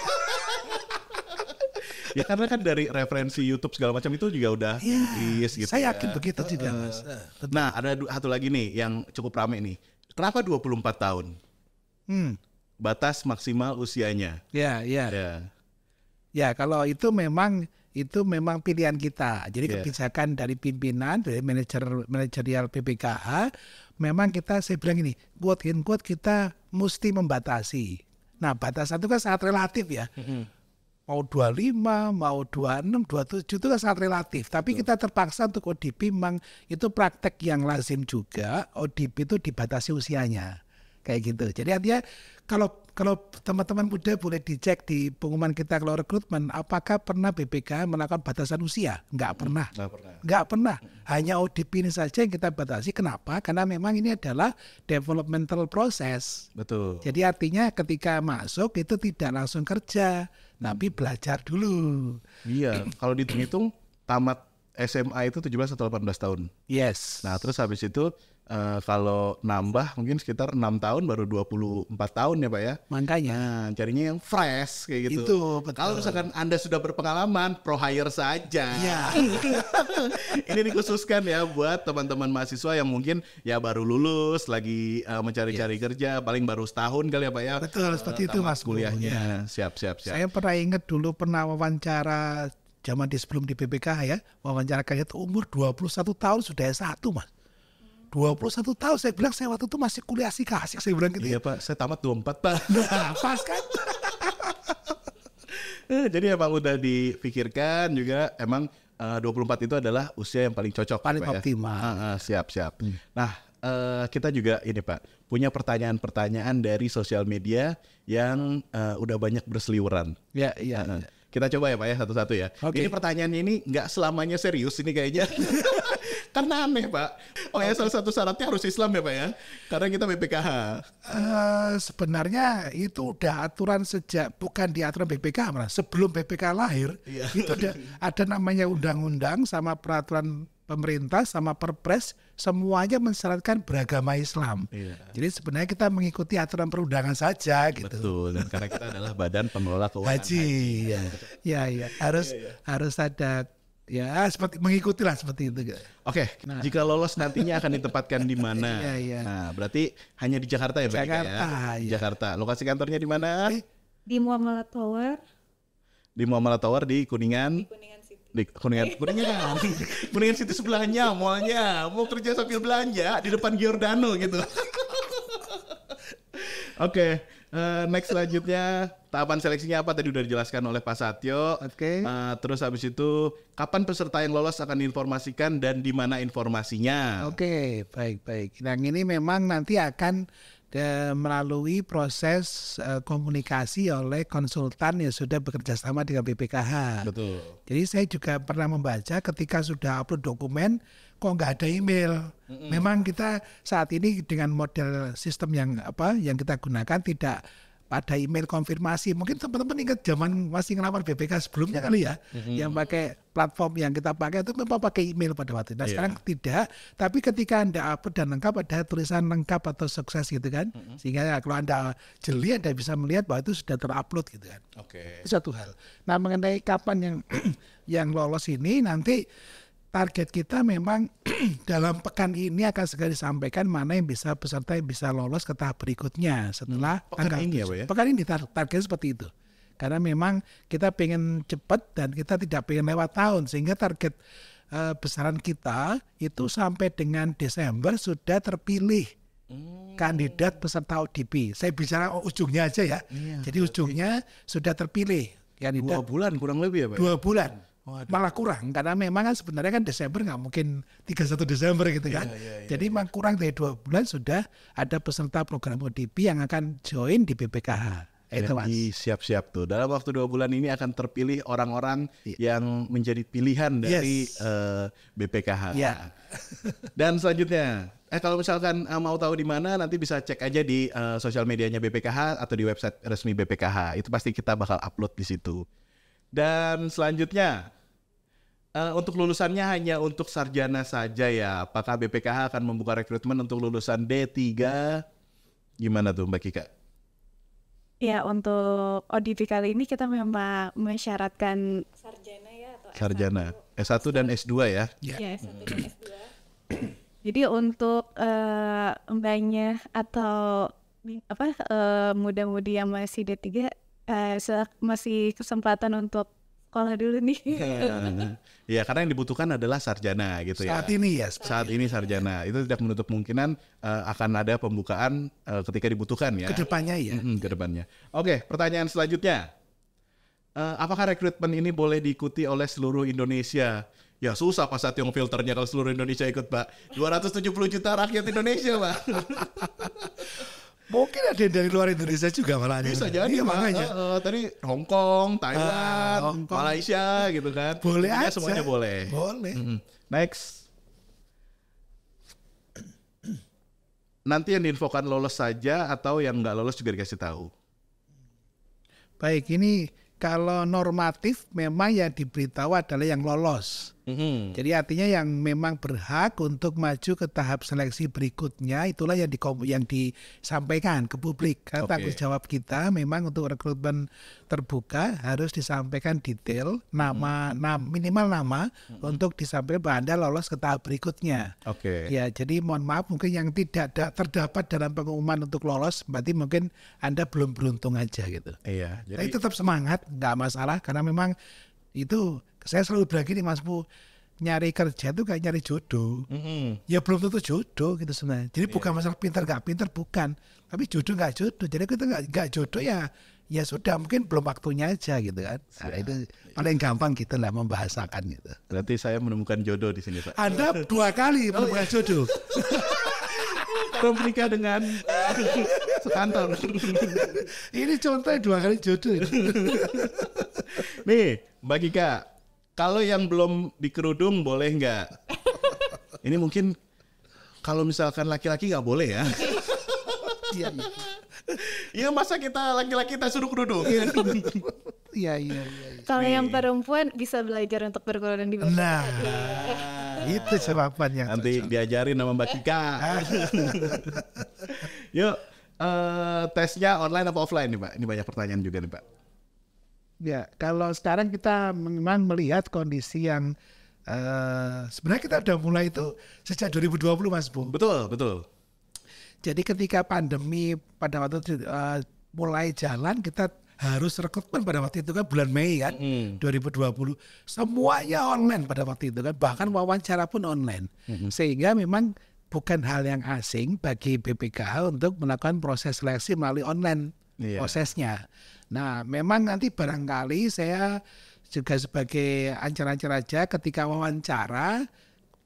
Ya karena kan dari referensi YouTube segala macam itu juga udah gitu. Saya yakin begitu juga, Mas. Nah, ada satu lagi nih yang cukup rame nih. Kenapa 24 tahun? Batas maksimal usianya. Ya. Ya, kalau itu memang pilihan kita. Jadi kebijakan dari pimpinan, dari manajerial PPKH, memang saya bilang ini, quote kita mesti membatasi. Nah, batasan itu kan sangat relatif ya. Mau 25, mau 26, 27 itu kan sangat relatif. Tapi kita terpaksa untuk ODP memang itu praktek yang lazim juga, ODP itu dibatasi usianya. Kayak gitu. Jadi artinya kalau teman-teman muda boleh dicek di pengumuman kita kalau rekrutmen, apakah pernah BPK melakukan batasan usia? Nggak pernah. Hanya ODP ini saja yang kita batasi. Kenapa? Karena memang ini adalah developmental process. Betul. Jadi artinya ketika masuk itu tidak langsung kerja, tapi belajar dulu. Iya, kalau dihitung-hitung tamat SMA itu 17 atau 18 tahun. Yes. Nah, terus habis itu kalau nambah mungkin sekitar 6 tahun baru 24 tahun ya Pak ya. Makanya. Nah, carinya yang fresh kayak gitu. Itu betul. Kalau misalkan Anda sudah berpengalaman, pro hire saja. Ya. Ini dikhususkan ya buat teman-teman mahasiswa yang mungkin ya baru lulus, lagi mencari-cari kerja, paling baru setahun kali ya Pak ya. Betul, seperti itu Mas. Kuliahnya. Siap. Saya pernah ingat dulu pernah wawancara zaman sebelum di BPKH ya, wawancara kerja itu umur 21 tahun sudah S1 Mas. 21 tahun saya bilang saya waktu itu masih kuliah asik saya bilang gitu. Iya Pak, saya tamat 24 Pak. Nah, pas kan. Jadi emang udah dipikirkan juga emang 24 itu adalah usia yang paling cocok. Paling Pak, optimal. Ya? Siap. Nah, kita juga ini Pak, punya pertanyaan-pertanyaan dari sosial media yang udah banyak berseliweran. Ya. Kita coba ya Pak ya satu-satu ya. Okay. Ini pertanyaannya ini nggak selamanya serius ini kayaknya. Karena aneh Pak. Oh ya, salah satu syaratnya harus Islam ya Pak ya. Karena kita BPKH. Sebenarnya itu udah aturan sejak bukan di aturan BPKH malah sebelum BPKH lahir. Itu ada namanya undang-undang sama peraturan pemerintah sama perpres semuanya mensyaratkan beragama Islam. Jadi sebenarnya kita mengikuti aturan perundangan saja gitu. Betul. Dan karena kita adalah badan pengelola keuangan haji. Ya. Harus ada ya seperti mengikutilah seperti itu. Oke, jika lolos nantinya akan ditempatkan di mana? Iya. Nah, berarti hanya di Jakarta ya, Pak? Jakarta. Ya? Jakarta. Lokasi kantornya di mana? Di Muamalah Tower. Di Muamalah Tower di Kuningan. Di Kuningan City sebelahnya, mallnya. Mau kerja sambil belanja di depan Giordano gitu. Oke, next selanjutnya tahapan seleksinya apa tadi udah dijelaskan oleh Pak Satyo. Oke. Terus habis itu kapan peserta yang lolos akan diinformasikan dan di mana informasinya? Oke, baik. Yang ini memang nanti akan melalui proses komunikasi oleh konsultan yang sudah bekerja sama dengan BPKH. Betul. Jadi saya juga pernah membaca ketika sudah upload dokumen kok nggak ada email. Memang kita saat ini dengan model sistem yang kita gunakan tidak pada email konfirmasi. Mungkin teman-teman ingat zaman masih ngelamar BPK sebelumnya kali ya, yang pakai platform yang kita pakai itu memang pakai email pada waktu itu. Nah sekarang tidak, tapi ketika Anda upload dan lengkap ada tulisan lengkap atau sukses gitu kan, sehingga kalau Anda jeli Anda bisa melihat bahwa itu sudah terupload gitu kan. Oke. Itu satu hal. Nah mengenai kapan yang yang lolos ini nanti target kita memang dalam pekan ini akan segera disampaikan mana yang bisa peserta yang bisa lolos ke tahap berikutnya setelah pekan ini ya Pak ya? Pekan ini targetnya seperti itu. Karena memang kita pengen cepat dan kita tidak pengen lewat tahun sehingga target besaran kita itu sampai dengan Desember sudah terpilih kandidat peserta ODP. Saya bicara ujungnya aja ya. Jadi ujungnya sudah terpilih kandidat. 2 bulan kurang lebih ya Pak? 2 bulan. Malah kurang karena memang kan sebenarnya kan Desember nggak mungkin 31 Desember gitu kan. Jadi memang kurang dari 2 bulan sudah ada peserta program ODP yang akan join di BPKH. Itu Mas. Siap-siap tuh. Dalam waktu 2 bulan ini akan terpilih orang-orang yang menjadi pilihan dari BPKH. Ya. Dan selanjutnya, kalau misalkan mau tahu di mana nanti bisa cek aja di sosial medianya BPKH atau di website resmi BPKH. Itu pasti kita bakal upload di situ. Dan selanjutnya, untuk lulusannya hanya untuk sarjana saja ya. Apakah BPKH akan membuka rekrutmen untuk lulusan D3? Gimana tuh Mbak Kika? Ya, untuk ODP kali ini kita memang mensyaratkan sarjana ya atau Sarjana, S1 dan S2 ya? Ya, S1 dan S2. Jadi untuk mbaknya atau muda-mudi yang masih D3 masih kesempatan untuk sekolah dulu nih. Ya, karena yang dibutuhkan adalah sarjana gitu ya. Saat ini ya. Saat ini sarjana. Itu tidak menutup kemungkinan akan ada pembukaan ketika dibutuhkan ya. Kedepannya ya. Kedepannya. Oke, pertanyaan selanjutnya. Apakah rekrutmen ini boleh diikuti oleh seluruh Indonesia? Ya susah Pak Satyo filternya kalau seluruh Indonesia ikut Pak. 270 juta rakyat Indonesia Pak. Mungkin ada dari luar Indonesia juga malah. Bisa jadi iya, makanya. Tadi Hong Kong, Taiwan, Malaysia gitu kan. Boleh ya, aja. semuanya boleh. Boleh. Next. Nanti yang diinfokan lolos saja atau yang nggak lolos juga dikasih tahu? Baik, ini kalau normatif memang yang diberitahu adalah yang lolos. Jadi artinya yang memang berhak untuk maju ke tahap seleksi berikutnya itulah yang disampaikan ke publik. Karena tanggung jawab kita memang untuk rekrutmen terbuka harus disampaikan detail minimal nama untuk disampaikan bahwa Anda lolos ke tahap berikutnya. Ya, jadi mohon maaf mungkin yang tidak terdapat dalam pengumuman untuk lolos berarti mungkin Anda belum beruntung aja gitu. Iya. Jadi Tapi tetap semangat, nggak masalah karena memang itu saya selalu bilang gini Mas Bu, nyari kerja itu kayak nyari jodoh. Ya belum tentu jodoh gitu sebenarnya. Jadi bukan masalah pintar nggak pintar, bukan. Tapi jodoh nggak jodoh. Jadi kita nggak jodoh ya sudah mungkin belum waktunya aja gitu kan. Nah, itu paling gampang kita lah membahasakan gitu. Berarti saya menemukan jodoh di sini Pak. Anda 2 kali menemukan jodoh. Kalau menikah dengan sekantor. Ini contohnya 2 kali jodoh. Nih Mbak Kika, kalau yang belum dikerudung boleh nggak? Ini mungkin kalau misalkan laki-laki nggak boleh ya. Iya masa kita laki-laki kita suruh kerudung? Iya. Kalau yang perempuan bisa belajar untuk berkerudung di bawah. Nah, itu jawabannya. Nanti diajarin sama Mbak Kika. Yuk, tesnya online apa offline nih Pak? Ini banyak pertanyaan juga nih Pak. Ya, kalau sekarang kita memang melihat kondisi yang sebenarnya kita udah mulai itu sejak 2020 Mas Bu. Betul. Jadi ketika pandemi pada waktu itu mulai jalan, kita harus rekrutmen pada waktu itu kan bulan Mei kan 2020. Semuanya online pada waktu itu kan, bahkan wawancara pun online. Sehingga memang bukan hal yang asing bagi BPKH untuk melakukan proses seleksi melalui online prosesnya. Nah, memang nanti barangkali saya juga sebagai ancer-ancer aja ketika wawancara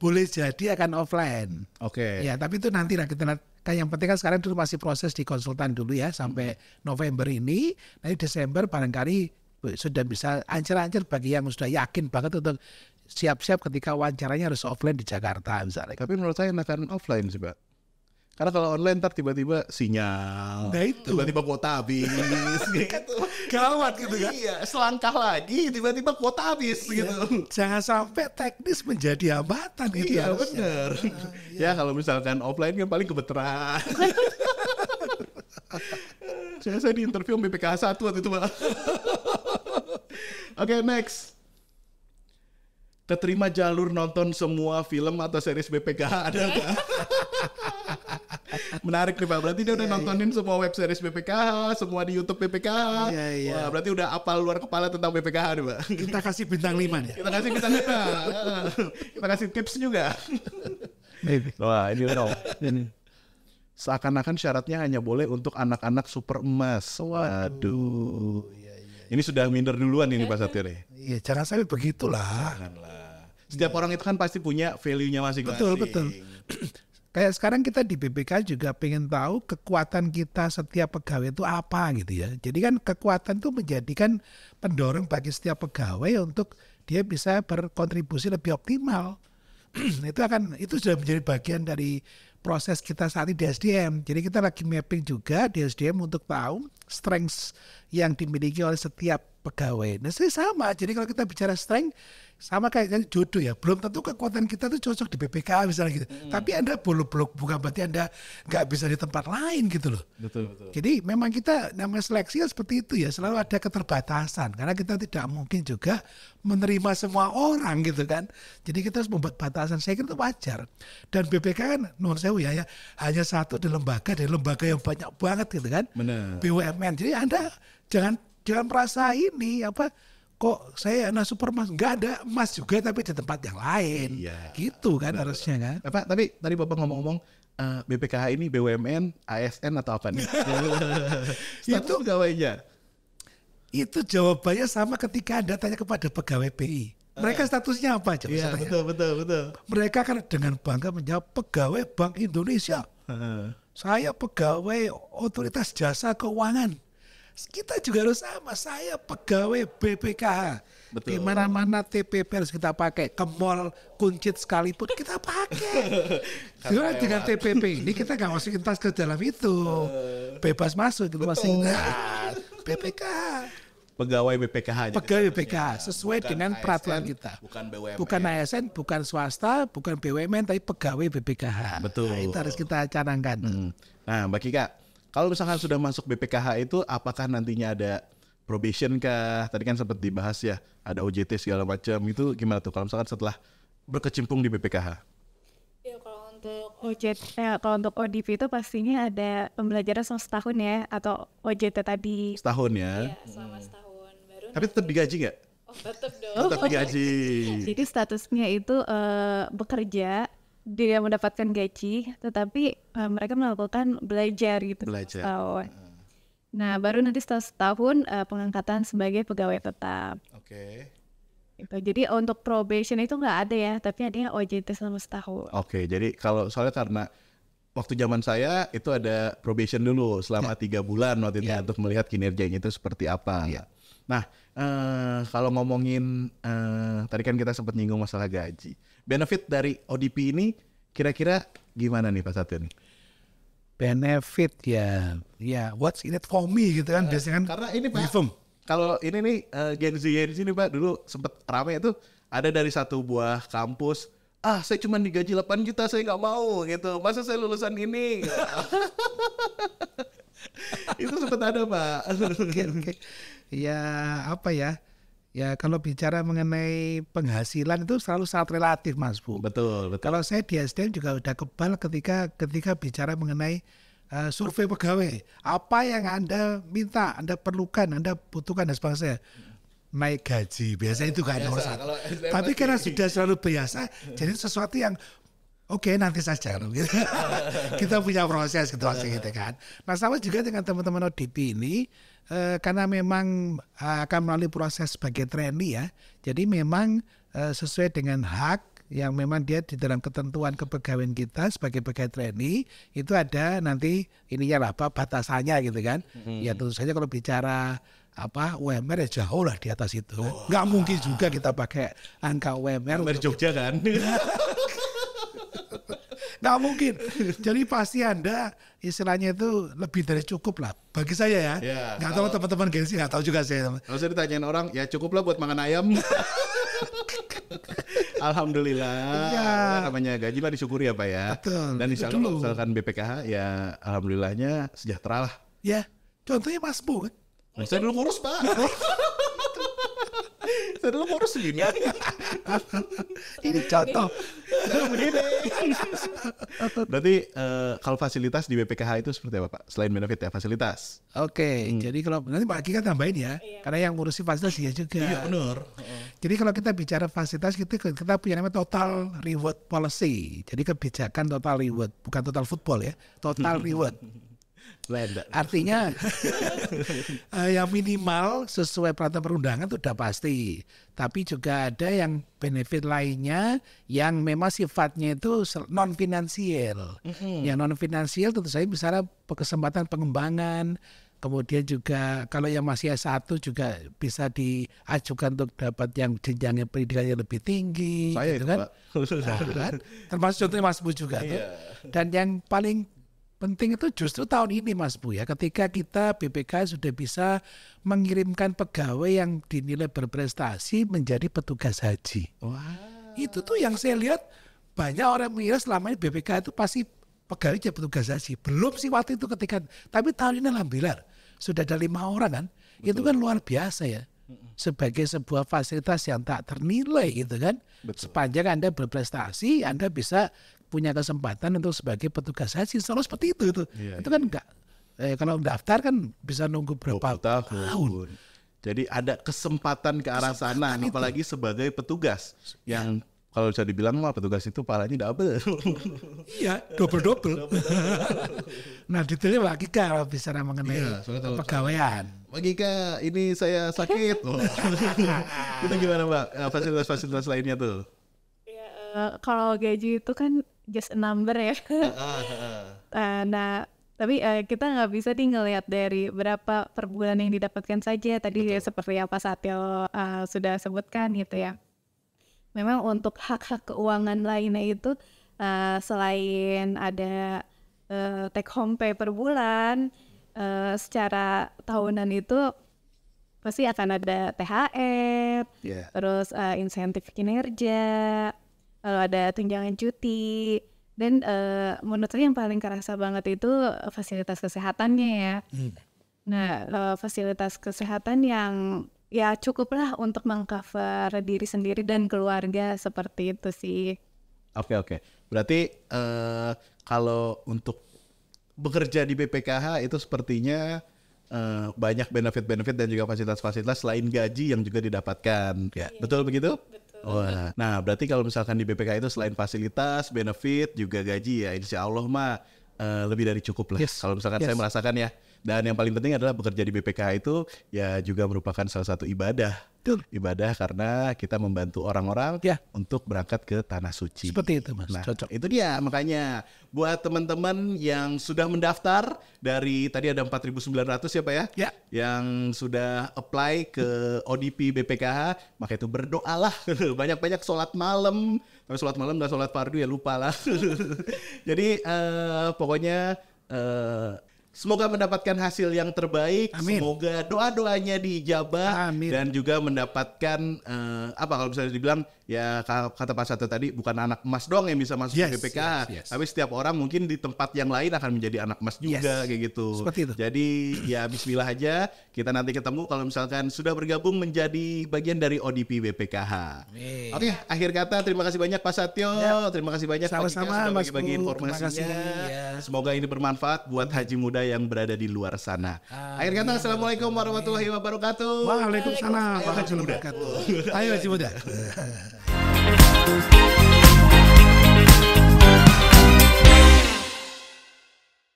boleh jadi akan offline. Ya, tapi itu nanti lah kita kan yang penting kan sekarang dulu masih proses di konsultan dulu ya sampai November ini. Nanti Desember barangkali sudah bisa ancer-ancer bagi yang sudah yakin banget untuk siap-siap ketika wawancaranya harus offline di Jakarta misalnya. Tapi menurut saya enakan offline sih Pak. Karena kalau online ntar tiba-tiba sinyal, tiba-tiba kuota habis, gitu. Gawat gitu kan? Iya, selangkah lagi tiba-tiba kuota habis gitu. Jangan sampai teknis menjadi hambatan gitu. Iya benar. Ya kalau misalkan offline kan paling kebetulan. saya di interview BPKH 1 waktu itu Pak. Oke, next. Keterima jalur nonton semua film atau series BPKH ada nggak? Menarik nih Pak, berarti dia udah nontonin semua web series BPKH, semua di YouTube BPKH. Wah, berarti udah apal luar kepala tentang BPKH nih Pak. Kita kasih bintang 5 ya. Kita kasih bintang 5. Kita kasih tips juga. Wah, ini dong. Seakan-akan syaratnya hanya boleh untuk anak-anak super emas. Waduh. Ini sudah minder duluan ini Pak Satyo nih. Iya, jangan sampai begitulah. Janganlah. Setiap orang itu kan pasti punya value-nya masing-masing. Betul. Kayak sekarang kita di BPK juga pengen tahu kekuatan kita setiap pegawai itu apa gitu ya. Jadi kan kekuatan itu menjadikan pendorong bagi setiap pegawai untuk dia bisa berkontribusi lebih optimal. Itu sudah menjadi bagian dari proses kita saat ini di SDM. Jadi kita lagi mapping juga di SDM untuk tahu strengths yang dimiliki oleh setiap pegawai. Nah, sama. Jadi kalau kita bicara strength sama kayak jodoh ya, belum tentu kekuatan kita tuh cocok di BPK misalnya gitu. Tapi Anda bolok-bolok bukan berarti Anda nggak bisa di tempat lain gitu loh. Betul. Jadi memang kita namanya seleksi seperti itu ya, selalu ada keterbatasan karena kita tidak mungkin juga menerima semua orang gitu kan. Jadi kita harus membuat batasan. Saya kira itu wajar. Dan BPK kan nuwun sewu ya hanya satu dari lembaga yang banyak banget gitu kan. Benar. BUMN. Jadi Anda jangan merasa ini kok saya anak super emas, nggak ada emas juga tapi di tempat yang lain. Gitu kan harusnya kan. Pak, tapi tadi Bapak ngomong-ngomong BPKH ini BUMN, ASN atau apa nih? Itu pegawainya. Itu jawabannya sama ketika Anda tanya kepada pegawai BI. Mereka statusnya apa? Iya, betul. Mereka kan dengan bangga menjawab pegawai Bank Indonesia. Saya pegawai Otoritas Jasa Keuangan. Kita juga harus sama. Saya pegawai BPKH. Di mana-mana TPP harus kita pakai. Ke mall kuncit sekalipun kita pakai. Karena dengan TPP ini kita nggak masukin tas ke dalam itu. Bebas masuk gitu masing. BPKH. pegawai BPKH. Pegawai BPKH sesuai dengan peraturan kita. Bukan BUMN. Bukan ASN, bukan swasta, bukan BUMN, tapi pegawai BPKH. Betul. Nah, itu harus kita canangkan. Nah, Mbak Kika, kalau misalkan sudah masuk BPKH itu, apakah nantinya ada probation kah? Tadi kan sempat dibahas ya, ada OJT segala macam. Itu gimana tuh kalau misalkan setelah berkecimpung di BPKH? Ya, kalau untuk ODP itu pastinya ada pembelajaran selama setahun ya, atau OJT tadi. Setahun ya? Iya, selama setahun. Baru Tapi tetap digaji nggak? oh, tetap dong. Tetap digaji. Jadi statusnya itu bekerja, dia mendapatkan gaji, tetapi mereka melakukan belajar gitu. Belajar. Setahun. Nah, baru nanti setelah setahun pengangkatan sebagai pegawai tetap. Oke. Gitu. Jadi untuk probation itu nggak ada ya, tapi adanya OJT selama setahun. Oke, jadi kalau soalnya karena waktu zaman saya itu ada probation dulu selama 3 bulan waktu itu untuk melihat kinerjanya itu seperti apa. Nah, kalau ngomongin tadi kan kita sempat nyinggung masalah gaji. Benefit dari ODP ini kira-kira gimana nih Pak Satya nih? Benefit ya what's in it for me gitu kan biasanya kan. Karena ini Pak, kalau ini nih Gen Z nih Pak dulu sempat rame itu ada dari satu buah kampus. Saya cuma digaji 8 juta, saya nggak mau gitu. Masa saya lulusan ini? Itu sempat ada Pak. Oke. Ya apa ya? Ya kalau bicara mengenai penghasilan itu selalu sangat relatif Mas Bu. Betul. Kalau saya di SDM juga udah kebal ketika bicara mengenai survei pegawai. Apa yang Anda minta, Anda perlukan, Anda butuhkan dan sebagainya. Naik gaji, biasanya itu kan nomor satu. Tapi karena sudah selalu biasa, jadi sesuatu yang oke, nanti saja. Gitu. Kita punya proses gitu kan. Nah sama juga dengan teman-teman ODP ini, karena memang akan melalui proses sebagai trainee ya. Jadi memang sesuai dengan hak yang memang dia di dalam ketentuan kepegawaian kita sebagai pegawai trainee itu ada nanti ininya lah apa batasannya gitu kan. Ya tentu saja kalau bicara UMR ya jauh lah di atas itu. Nggak mungkin juga kita pakai angka UMR Dari Jogja kan. Nggak mungkin. Jadi pasti Anda istilahnya itu lebih dari cukup lah. Bagi saya ya. Nggak tahu teman-teman gengsi nggak tahu juga saya. Kalau saya ditanyain orang, ya cukup lah buat makan ayam. Alhamdulillah. Ya. Namanya gaji mah disyukuri ya Pak ya. Betul. Dan insya Allah misalkan BPKH ya alhamdulillahnya sejahtera lah. Ya. Contohnya Mas Bu kan. Saya dulu ngurus Pak. Saya dulu ngurus segini. Ini contoh. Berarti kalau fasilitas di BPKH itu seperti apa Pak? Selain benefit ya fasilitas. Oke, jadi kalau nanti Pak Aki kan tambahin ya, karena yang ngurusi fasilitas dia juga. Iya benar. Jadi kalau kita bicara fasilitas kita punya namanya total reward policy. Jadi kebijakan total reward, bukan total football ya, total reward. Artinya yang minimal sesuai peraturan perundangan itu sudah pasti. Tapi juga ada yang benefit lainnya yang memang sifatnya itu non finansial. Yang non finansial tentu saja misalnya kesempatan pengembangan. Kemudian juga kalau yang masih S1 juga bisa diajukan untuk dapat yang jenjangnya pendidikannya lebih tinggi. Saya gitu kan? Kan? Termasuk contohnya Mas Bu juga tuh. Dan yang paling penting itu justru tahun ini Mas Bu ya, ketika kita BPK sudah bisa mengirimkan pegawai yang dinilai berprestasi menjadi petugas haji. Itu tuh yang saya lihat banyak orang mengira selama ini BPK itu pasti pegawai jadi petugas haji. Belum sih waktu itu tapi tahun ini alhamdulillah sudah ada 5 orang kan. Betul. Itu kan luar biasa ya. Sebagai sebuah fasilitas yang tak ternilai gitu kan. Betul. Sepanjang Anda berprestasi, Anda bisa punya kesempatan untuk sebagai petugas haji. Selalu seperti itu. Itu kan enggak. Kalau daftar kan bisa nunggu berapa tahun. Jadi ada kesempatan ke arah sana, apalagi sebagai petugas yang kalau bisa dibilang mah petugas itu palanya double. Iya, double. Nah, detailnya Pak Kika kalau bicara mengenai pegawaian. Pak Kika, ini saya sakit. Itu gimana Mbak? Fasilitas-fasilitas lainnya tuh? Ya, kalau gaji itu kan just a number ya. Nah, tapi kita nggak bisa ngelihat dari berapa per bulan yang didapatkan saja. Tadi seperti yang Pak Satyo sudah sebutkan gitu ya. Memang untuk hak-hak keuangan lainnya itu selain ada take home pay per bulan, secara tahunan itu pasti akan ada THR, Yeah. terus insentif kinerja, lalu ada tunjangan cuti, dan menurut saya yang paling kerasa banget itu fasilitas kesehatannya ya. Nah, fasilitas kesehatan yang ya cukuplah untuk mengcover diri sendiri dan keluarga, seperti itu sih. Oke. Berarti kalau untuk bekerja di BPKH itu sepertinya banyak benefit-benefit dan juga fasilitas-fasilitas selain gaji yang juga didapatkan. Ya, betul begitu? Betul. Wah. Nah, berarti kalau misalkan di BPKH itu selain fasilitas, benefit, juga gaji ya insya Allah mah lebih dari cukup lah. Yes. Kalau misalkan Yes. saya merasakan ya. Dan yang paling penting adalah bekerja di BPKH itu ya juga merupakan salah satu ibadah. Betul. Ibadah karena kita membantu orang-orang Ya. untuk berangkat ke Tanah Suci. Seperti itu, Mas. Nah, Cocok. itu dia makanya buat teman-teman yang sudah mendaftar dari tadi ada 4.900 ya Pak ya? Ya. Yang sudah apply ke ODP BPKH, maka itu berdoalah. Banyak-banyak sholat malam. Tapi sholat malam dan sholat fardu ya lupa lah. Jadi pokoknya semoga mendapatkan hasil yang terbaik. Amin. Semoga doa-doanya dijabah. Amin. Dan juga mendapatkan apa kalau misalnya dibilang ya kata Pak Satyo tadi bukan anak emas doang yang bisa masuk Yes, ke BPKH, yes. tapi setiap orang mungkin di tempat yang lain akan menjadi anak emas juga Yes. kayak gitu. Seperti itu. Jadi ya bismillah aja kita nanti ketemu kalau misalkan sudah bergabung menjadi bagian dari ODP BPKH. Amin. Oke, akhir kata terima kasih banyak Pak Satyo, Ya. terima kasih banyak Pak Kika Sama-sama, sudah Mas bagi-bagi Bu. informasinya. Terima kasih, ya. Semoga ini bermanfaat buat haji muda yang berada di luar sana. Akhir kata assalamualaikum warahmatullahi wabarakatuh. Waalaikumsalam. Ayo, Haji Muda. Ayo Haji Muda.